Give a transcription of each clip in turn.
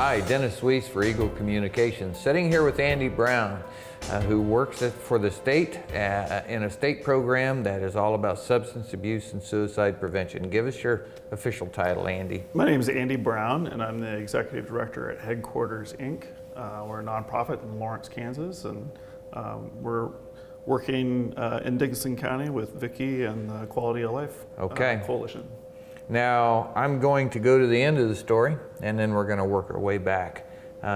Hi, Dennis Weiss for Eagle Communications, sitting here with Andy Brown, who works for the state in a state program that is all about substance abuse and suicide prevention. Give us your official title, Andy. My name is Andy Brown, and I'm the Executive Director at Headquarters, Inc. We're a nonprofit in Lawrence, Kansas, and we're working in Dickinson County with Vicki and the Quality of Life Coalition. Now, I'm going to go to the end of the story, and then we're going to work our way back.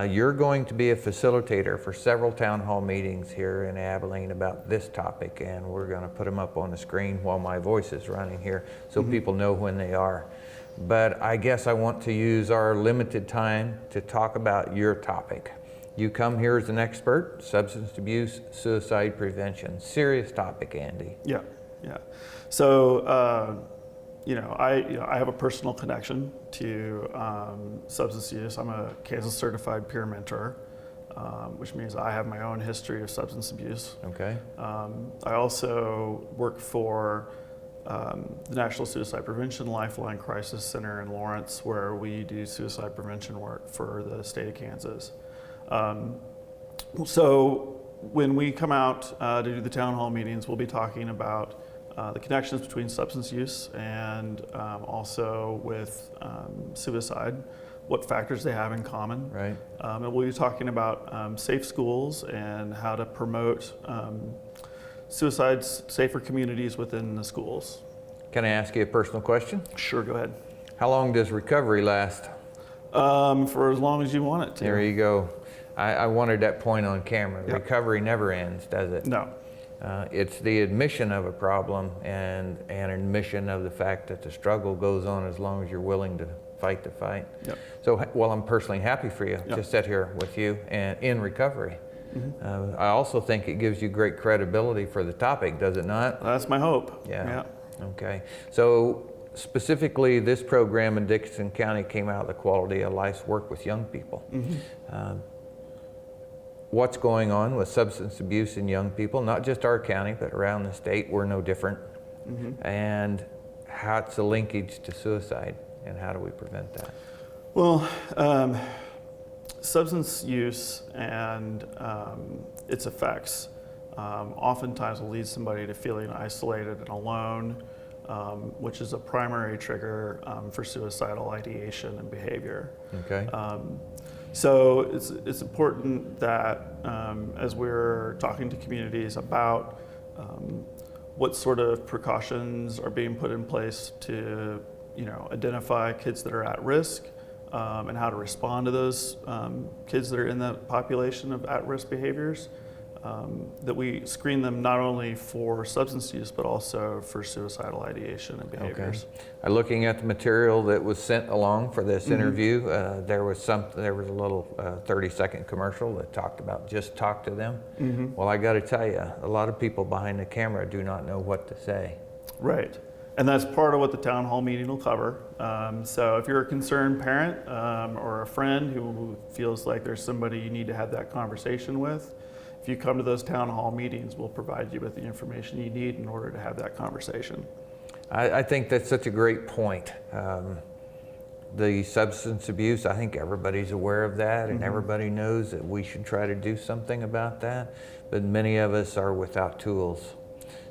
You're going to be a facilitator for several town hall meetings here in Abilene about this topic, and we're going to put them up on the screen while my voice is running here so people know when they are. But I guess I want to use our limited time to talk about your topic. You come here as an expert, substance abuse, suicide prevention. Serious topic, Andy. Yeah. So, I have a personal connection to substance use. I'm a Kansas certified peer mentor, which means I have my own history of substance abuse. Okay. I also work for the National Suicide Prevention Lifeline Crisis Center in Lawrence, where we do suicide prevention work for the state of Kansas. So when we come out to do the town hall meetings, we'll be talking about the connections between substance use and also with suicide, what factors they have in common. Right. And we'll be talking about safe schools and how to promote suicide-safer communities within the schools. Can I ask you a personal question? Sure, go ahead. How long does recovery last? For as long as you want it to. There you go. I wanted that point on camera. Yep. Recovery never ends, does it? No. It's the admission of a problem and admission of the fact that the struggle goes on as long as you're willing to fight the fight. Yep. So while I'm personally happy for you Yep. to sit here with you and in recovery, I also think it gives you great credibility for the topic, does it not? That's my hope. Yeah. Okay. So specifically, this program in Dickinson County came out of the Quality of Life's work with young people. What's going on with substance abuse in young people, not just our county, but around the state, we're no different. And what's the linkage to suicide, and how do we prevent that? Well, substance use and its effects oftentimes will lead somebody to feeling isolated and alone, which is a primary trigger for suicidal ideation and behavior. Okay. So it's important that as we're talking to communities about what sort of precautions are being put in place to, identify kids that are at risk and how to respond to those kids that are in that population of at-risk behaviors, that we screen them not only for substance use but also for suicidal ideation and behaviors. Okay. Looking at the material that was sent along for this interview, there was a little 30-second commercial that talked about just talk to them. Well, I got to tell you, a lot of people behind the camera do not know what to say. Right. And that's part of what the town hall meeting will cover. So if you're a concerned parent or a friend who feels like there's somebody you need to have that conversation with, if you come to those town hall meetings, we'll provide you with the information you need in order to have that conversation. I think that's such a great point. The substance abuse, I think everybody's aware of that, and everybody knows that we should try to do something about that, but many of us are without tools.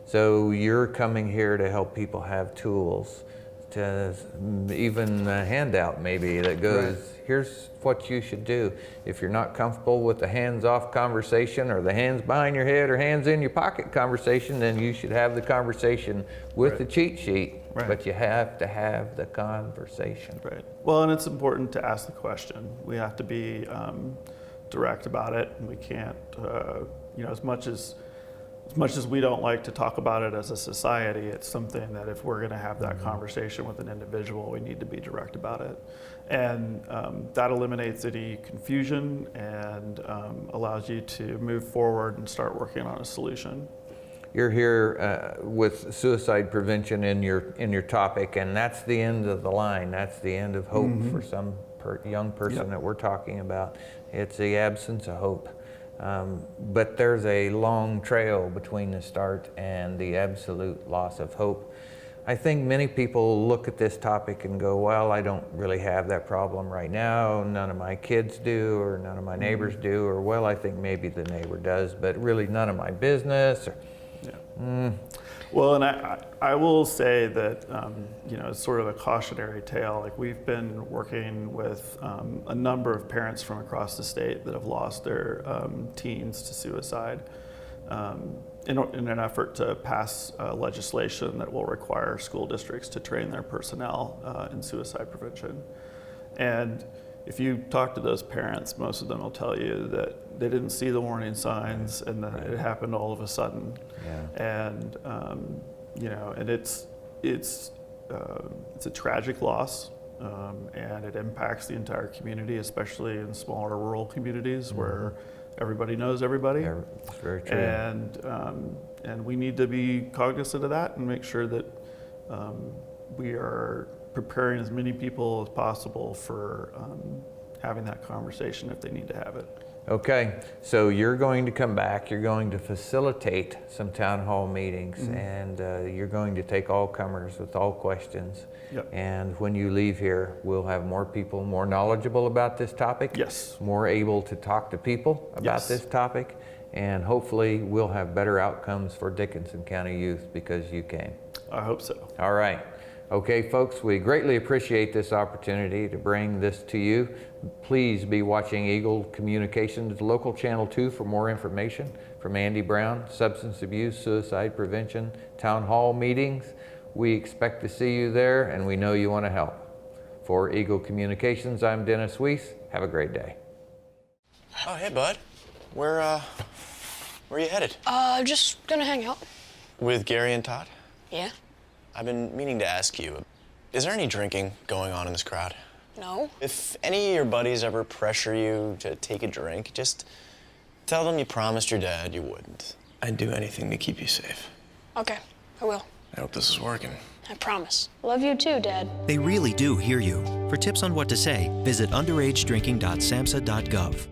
So you're coming here to help people have tools, to even a handout maybe that goes, here's what you should do. If you're not comfortable with the hands-off conversation or the hands behind your head or hands in your pocket conversation, then you should have the conversation with the cheat sheet, but you have to have the conversation. Right. Well, and it's important to ask the question. We have to be direct about it, and we can't, as much as we don't like to talk about it as a society, it's something that if we're going to have that conversation with an individual, we need to be direct about it. And that eliminates any confusion and allows you to move forward and start working on a solution. You're here with suicide prevention in your topic, and that's the end of the line. That's the end of hope for some young person that we're talking about. It's the absence of hope. But there's a long trail between the start and the absolute loss of hope. I think many people look at this topic and go, well, I don't really have that problem right now. None of my kids do, or none of my neighbors do, or well, I think maybe the neighbor does, but really none of my business. Or, Well, and I will say that, it's sort of a cautionary tale. Like, we've been working with a number of parents from across the state that have lost their teens to suicide in an effort to pass legislation that will require school districts to train their personnel in suicide prevention. And if you talk to those parents, most of them will tell you that they didn't see the warning signs and that it happened all of a sudden. Yeah. And and it's a tragic loss, and it impacts the entire community, especially in smaller rural communities where everybody knows everybody. It's very true. And we need to be cognizant of that and make sure that we are preparing as many people as possible for having that conversation if they need to have it. Okay, so you're going to come back, you're going to facilitate some town hall meetings, and you're going to take all comers with all questions. Yep. And when you leave here, we'll have more people more knowledgeable about this topic. Yes. More able to talk to people about Yes. this topic, and hopefully we'll have better outcomes for Dickinson County youth because you came. I hope so. All right. Okay, folks, we greatly appreciate this opportunity to bring this to you. Please be watching Eagle Communications Local Channel 2 for more information from Andy Brown, Substance Abuse, Suicide Prevention, Town Hall meetings. We expect to see you there, and we know you want to help. For Eagle Communications, I'm Dennis Weiss. Have a great day. Oh, hey, bud. Where are you headed? Just gonna hang out. With Gary and Todd? Yeah? I've been meaning to ask you, is there any drinking going on in this crowd? No? If any of your buddies ever pressure you to take a drink, just tell them you promised your dad you wouldn't. I'd do anything to keep you safe. Okay, I will. I hope this is working. I promise. Love you too, Dad. They really do hear you. For tips on what to say, visit underagedrinking.samhsa.gov.